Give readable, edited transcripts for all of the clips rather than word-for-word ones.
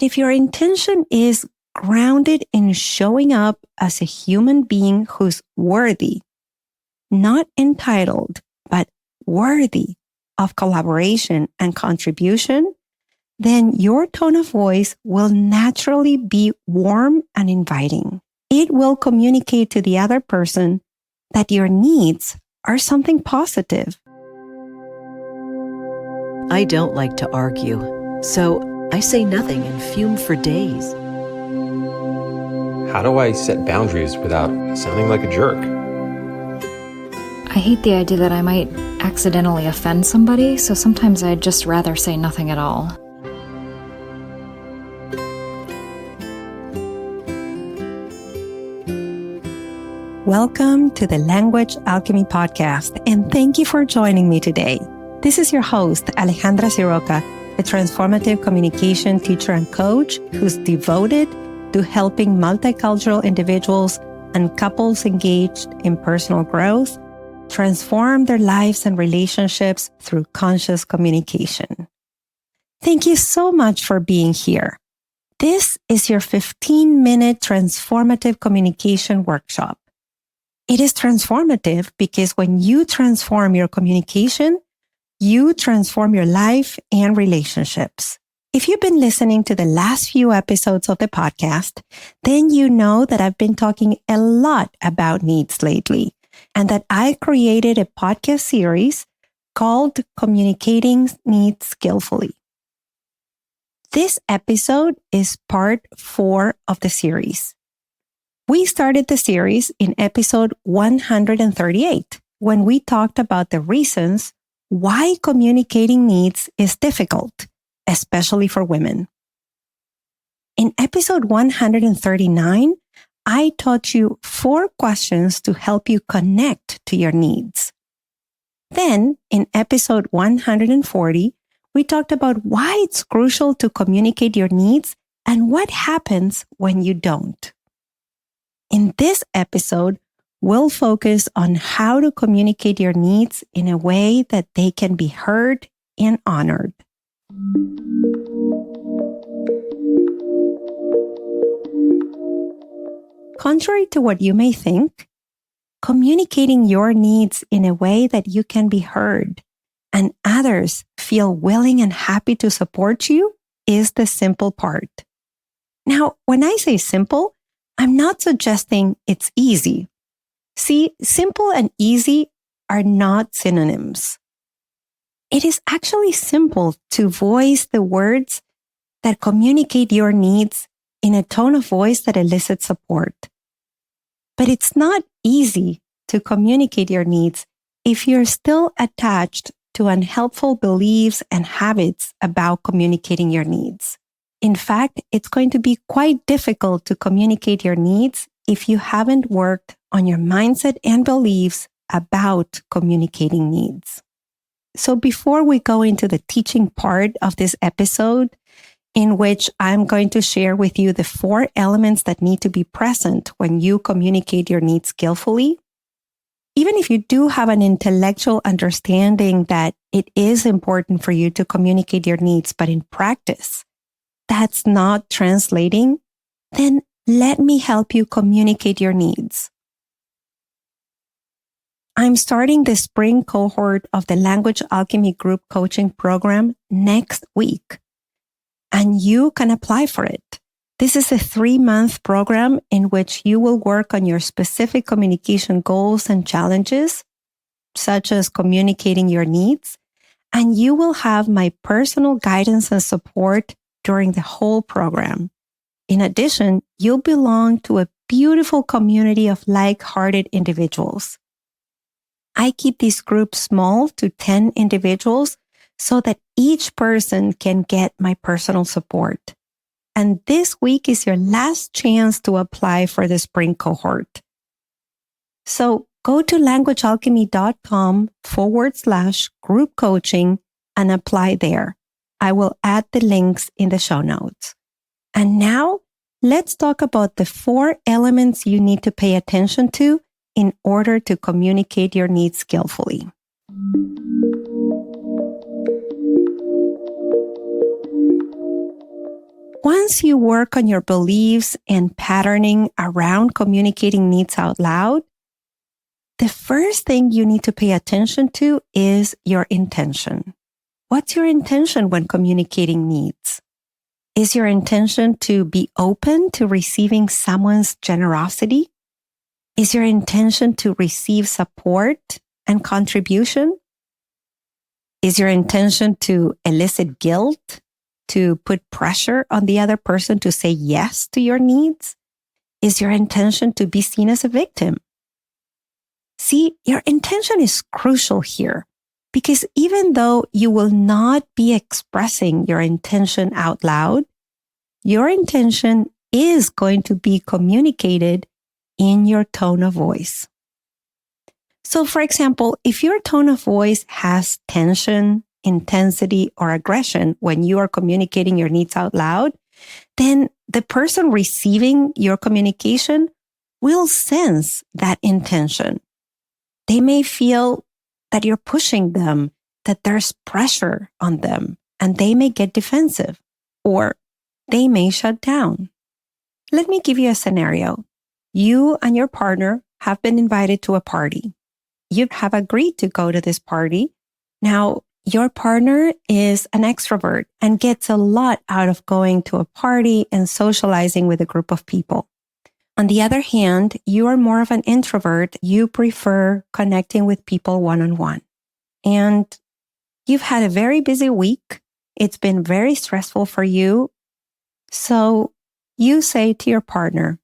If your intention is grounded in showing up as a human being who's worthy, not entitled, but worthy of collaboration and contribution, then your tone of voice will naturally be warm and inviting. It will communicate to the other person that your needs are something positive. I don't like to argue, so I say nothing and fume for days. How do I set boundaries without sounding like a jerk? I hate the idea that I might accidentally offend somebody, so sometimes I'd just rather say nothing at all. Welcome to the Language Alchemy Podcast, and thank you for joining me today. This is your host, Alejandra Siroka, a transformative communication teacher and coach who's devoted to helping multicultural individuals and couples engaged in personal growth transform their lives and relationships through conscious communication. Thank you so much for being here. This is your 15-minute transformative communication workshop. It is transformative because when you transform your communication, you transform your life and relationships. If you've been listening to the last few episodes of the podcast, then you know that I've been talking a lot about needs lately, and that I created a podcast series called Communicating Needs Skillfully. This episode is part 4 of the series. We started the series in episode 138 when we talked about the reasons why communicating needs is difficult, especially for women. In episode 139, I taught you 4 questions to help you connect to your needs. Then, in episode 140, we talked about why it's crucial to communicate your needs and what happens when you don't. In this episode, we'll focus on how to communicate your needs in a way that they can be heard and honored. Contrary to what you may think, communicating your needs in a way that you can be heard and others feel willing and happy to support you is the simple part. Now, when I say simple, I'm not suggesting it's easy. See, simple and easy are not synonyms. It is actually simple to voice the words that communicate your needs in a tone of voice that elicits support. But it's not easy to communicate your needs if you're still attached to unhelpful beliefs and habits about communicating your needs. In fact, it's going to be quite difficult to communicate your needs if you haven't worked on your mindset and beliefs about communicating needs. So before we go into the teaching part of this episode, in which I'm going to share with you the 4 elements that need to be present when you communicate your needs skillfully, even if you do have an intellectual understanding that it is important for you to communicate your needs, but in practice, that's not translating, then let me help you communicate your needs. I'm starting the spring cohort of the Language Alchemy Group Coaching Program next week, and you can apply for it. This is a 3-month program in which you will work on your specific communication goals and challenges, such as communicating your needs, and you will have my personal guidance and support during the whole program. In addition, you'll belong to a beautiful community of like-hearted individuals. I keep these groups small to 10 individuals so that each person can get my personal support. And this week is your last chance to apply for the spring cohort. So go to languagealchemy.com/group coaching and apply there. I will add the links in the show notes. And now let's talk about the 4 elements you need to pay attention to in order to communicate your needs skillfully. once you work on your beliefs and patterning around communicating needs out loud, the first thing you need to pay attention to is your intention. What's your intention when communicating needs? Is your intention to be open to receiving someone's generosity? Is your intention to receive support and contribution? Is your intention to elicit guilt, to put pressure on the other person to say yes to your needs? Is your intention to be seen as a victim? See, your intention is crucial here because even though you will not be expressing your intention out loud, your intention is going to be communicated in your tone of voice. So, for example, if your tone of voice has tension, intensity, or aggression when you are communicating your needs out loud, then the person receiving your communication will sense that intention. They may feel that you're pushing them, that there's pressure on them, and they may get defensive, or they may shut down. Let me give you a scenario. You and your partner have been invited to a party. You have agreed to go to this party. Now, your partner is an extrovert and gets a lot out of going to a party and socializing with a group of people. On the other hand, you are more of an introvert. You prefer connecting with people one-on-one. And you've had a very busy week. It's been very stressful for you. So you say to your partner,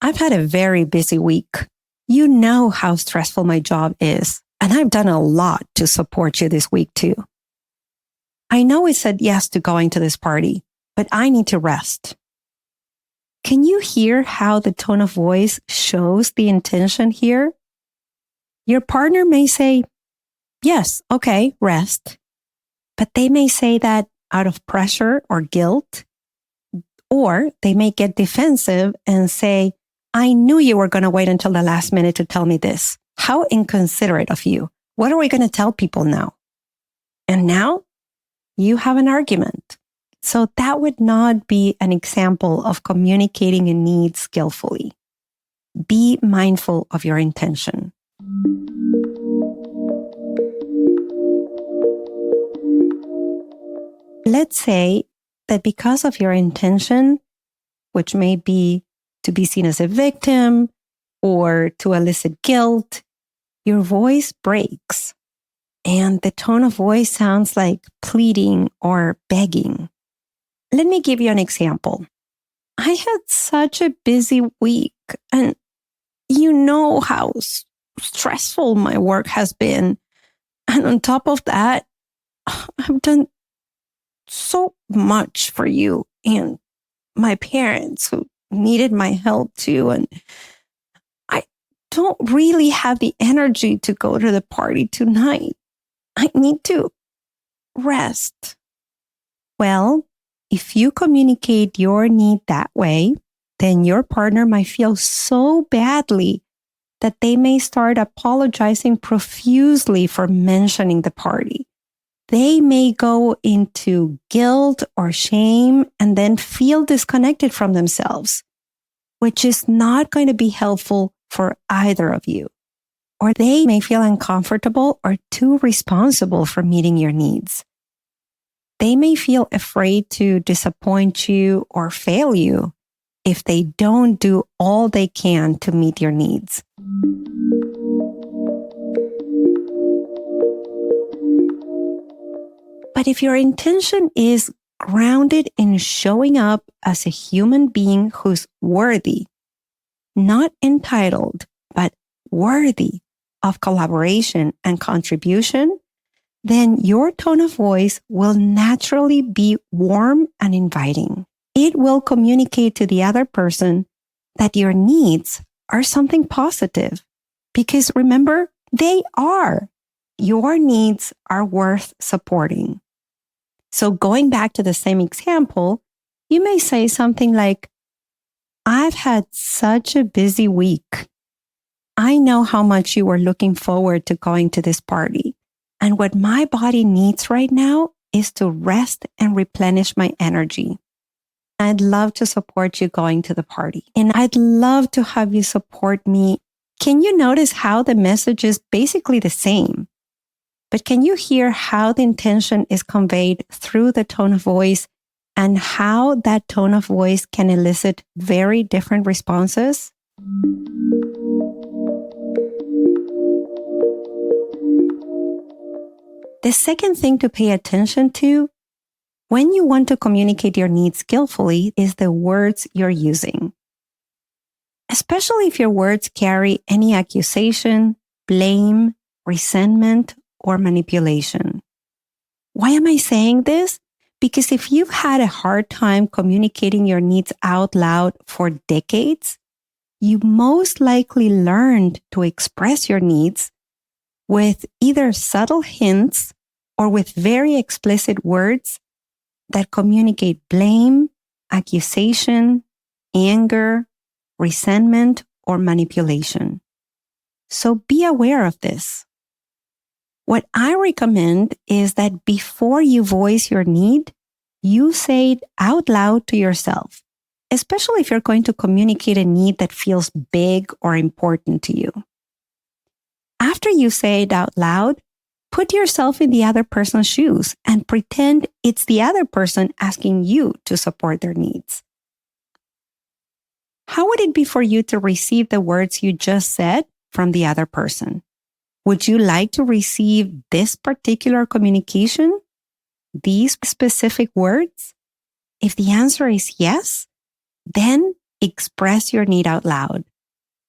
I've had a very busy week. You know how stressful my job is, and I've done a lot to support you this week too. I know we said yes to going to this party, but I need to rest. Can you hear how the tone of voice shows the intention here? Your partner may say, yes, okay, rest. But they may say that out of pressure or guilt, or they may get defensive and say, I knew you were going to wait until the last minute to tell me this. How inconsiderate of you. What are we going to tell people now? And now you have an argument. So that would not be an example of communicating a need skillfully. Be mindful of your intention. Let's say that because of your intention, which may be to be seen as a victim or to elicit guilt, your voice breaks and the tone of voice sounds like pleading or begging. Let me give you an example. I had such a busy week, and you know how stressful my work has been. And on top of that, I've done so much for you and my parents who needed my help too. And I don't really have the energy to go to the party tonight. I need to rest. Well, if you communicate your need that way, then your partner might feel so badly that they may start apologizing profusely for mentioning the party. They may go into guilt or shame and then feel disconnected from themselves, which is not going to be helpful for either of you. Or they may feel uncomfortable or too responsible for meeting your needs. They may feel afraid to disappoint you or fail you if they don't do all they can to meet your needs. But if your intention is grounded in showing up as a human being who's worthy, not entitled, but worthy of collaboration and contribution, then your tone of voice will naturally be warm and inviting. It will communicate to the other person that your needs are something positive. Because remember, they are. Your needs are worth supporting. So going back to the same example, you may say something like, I've had such a busy week. I know how much you were looking forward to going to this party. And what my body needs right now is to rest and replenish my energy. I'd love to support you going to the party. And I'd love to have you support me. Can you notice how the message is basically the same? But can you hear how the intention is conveyed through the tone of voice and how that tone of voice can elicit very different responses? The second thing to pay attention to when you want to communicate your needs skillfully is the words you're using. Especially if your words carry any accusation, blame, resentment, or manipulation. Why am I saying this? Because if you've had a hard time communicating your needs out loud for decades, you most likely learned to express your needs with either subtle hints or with very explicit words that communicate blame, accusation, anger, resentment, or manipulation. So be aware of this. What I recommend is that before you voice your need, you say it out loud to yourself, especially if you're going to communicate a need that feels big or important to you. After you say it out loud, put yourself in the other person's shoes and pretend it's the other person asking you to support their needs. How would it be for you to receive the words you just said from the other person? Would you like to receive this particular communication? These specific words? If the answer is yes, then express your need out loud.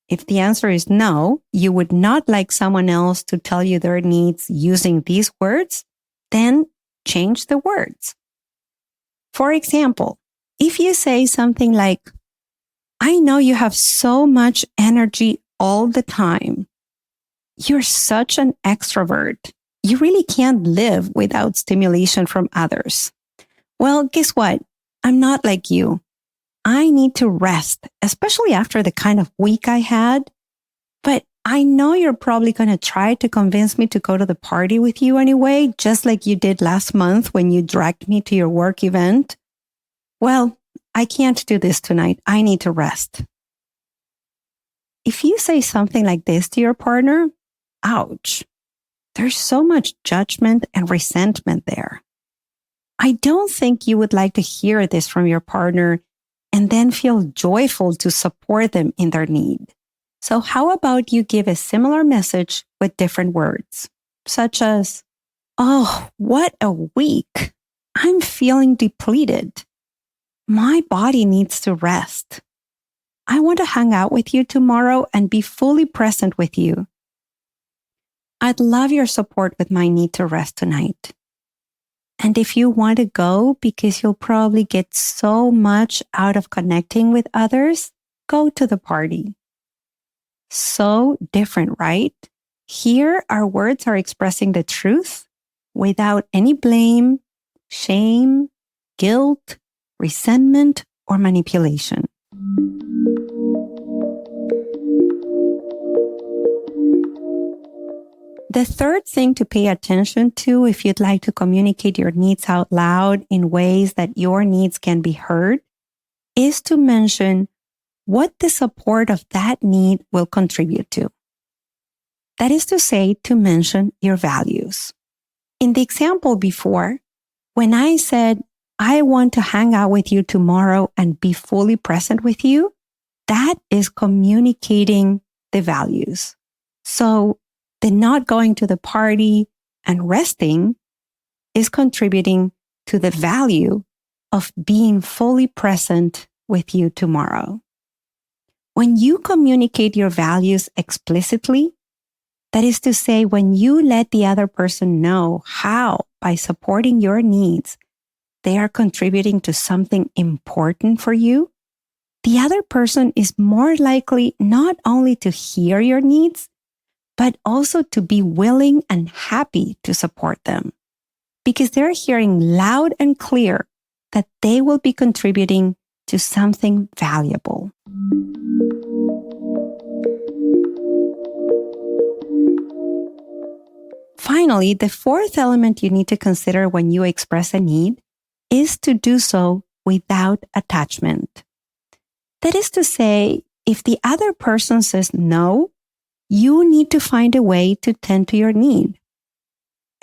If the answer is no, you would not like someone else to tell you their needs using these words, then change the words. For example, if you say something like, I know you have so much energy all the time. You're such an extrovert. You really can't live without stimulation from others. Well, guess what? I'm not like you. I need to rest, especially after the kind of week I had. But I know you're probably going to try to convince me to go to the party with you anyway, just like you did last month when you dragged me to your work event. Well, I can't do this tonight. I need to rest. If you say something like this to your partner, ouch, there's so much judgment and resentment there. I don't think you would like to hear this from your partner and then feel joyful to support them in their need. So how about you give a similar message with different words, such as, oh, what a week. I'm feeling depleted. My body needs to rest. I want to hang out with you tomorrow and be fully present with you. I'd love your support with my need to rest tonight. And if you want to go because you'll probably get so much out of connecting with others, go to the party. So different, right? Here, our words are expressing the truth without any blame, shame, guilt, resentment, or manipulation. The third thing to pay attention to if you'd like to communicate your needs out loud in ways that your needs can be heard is to mention what the support of that need will contribute to. That is to say, to mention your values. In the example before, when I said, I want to hang out with you tomorrow and be fully present with you, that is communicating the values. So the not going to the party and resting is contributing to the value of being fully present with you tomorrow. When you communicate your values explicitly, that is to say, when you let the other person know how, by supporting your needs, they are contributing to something important for you, the other person is more likely not only to hear your needs, but also to be willing and happy to support them, because they're hearing loud and clear that they will be contributing to something valuable. Finally, the fourth element you need to consider when you express a need is to do so without attachment. That is to say, if the other person says no, you need to find a way to tend to your need,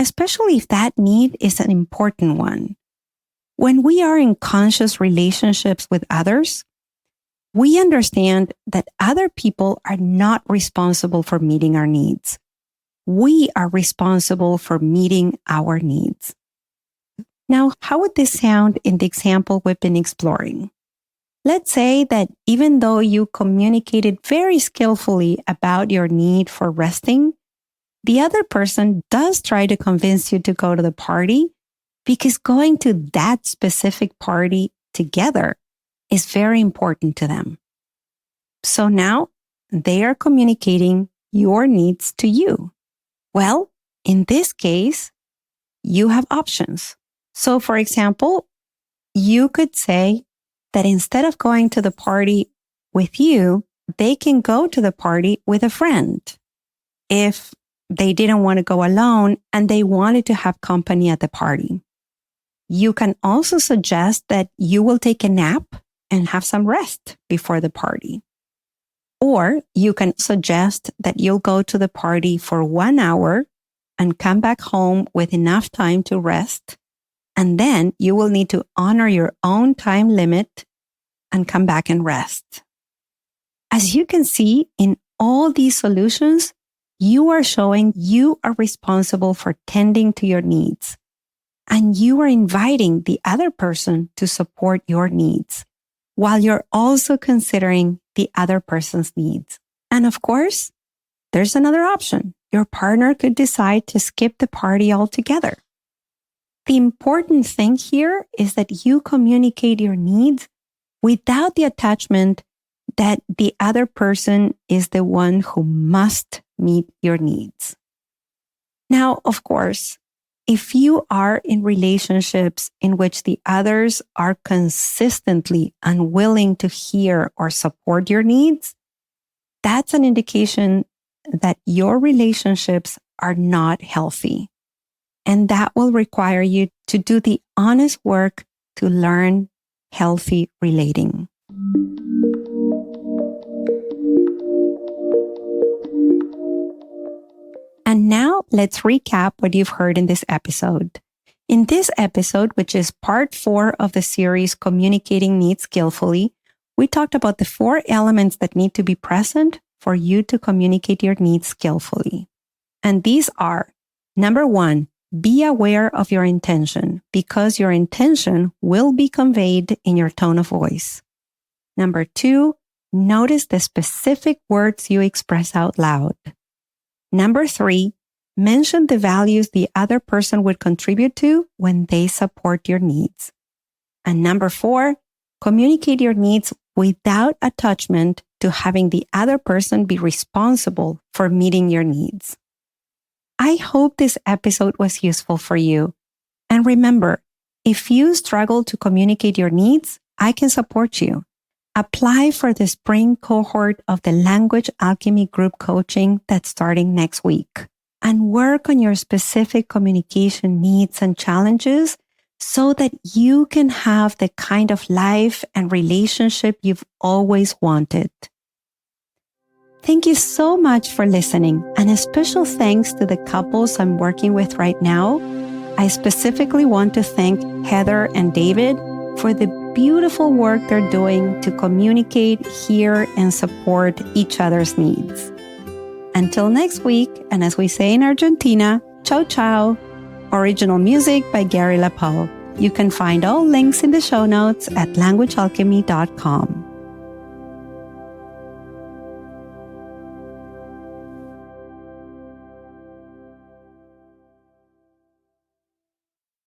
especially if that need is an important one. When we are in conscious relationships with others, we understand that other people are not responsible for meeting our needs. We are responsible for meeting our needs. Now, how would this sound in the example we've been exploring? Let's say that even though you communicated very skillfully about your need for resting, the other person does try to convince you to go to the party because going to that specific party together is very important to them. So now they are communicating your needs to you. Well, in this case, you have options. So for example, you could say that instead of going to the party with you, they can go to the party with a friend. If they didn't want to go alone and they wanted to have company at the party. You can also suggest that you will take a nap and have some rest before the party. Or you can suggest that you'll go to the party for 1 hour and come back home with enough time to rest. And then you will need to honor your own time limit and come back and rest. As you can see, in all these solutions, you are showing you are responsible for tending to your needs. And you are inviting the other person to support your needs, while you're also considering the other person's needs. And of course, there's another option. Your partner could decide to skip the party altogether. The important thing here is that you communicate your needs without the attachment that the other person is the one who must meet your needs. Now, of course, if you are in relationships in which the others are consistently unwilling to hear or support your needs, that's an indication that your relationships are not healthy. And that will require you to do the honest work to learn healthy relating. And now let's recap what you've heard in this episode. In this episode, which is part 4 of the series Communicating Needs Skillfully, we talked about the 4 elements that need to be present for you to communicate your needs skillfully. And these are, number 1, be aware of your intention because your intention will be conveyed in your tone of voice. Number 2, notice the specific words you express out loud. Number 3, mention the values the other person would contribute to when they support your needs. And number 4, communicate your needs without attachment to having the other person be responsible for meeting your needs. I hope this episode was useful for you. And remember, if you struggle to communicate your needs, I can support you. Apply for the spring cohort of the Language Alchemy group coaching that's starting next week. And work on your specific communication needs and challenges so that you can have the kind of life and relationship you've always wanted. Thank you so much for listening, and a special thanks to the couples I'm working with right now. I specifically want to thank Heather and David for the beautiful work they're doing to communicate, hear, and support each other's needs. Until next week, and as we say in Argentina, ciao ciao. Original music by Gary LaPaul. You can find all links in the show notes at languagealchemy.com.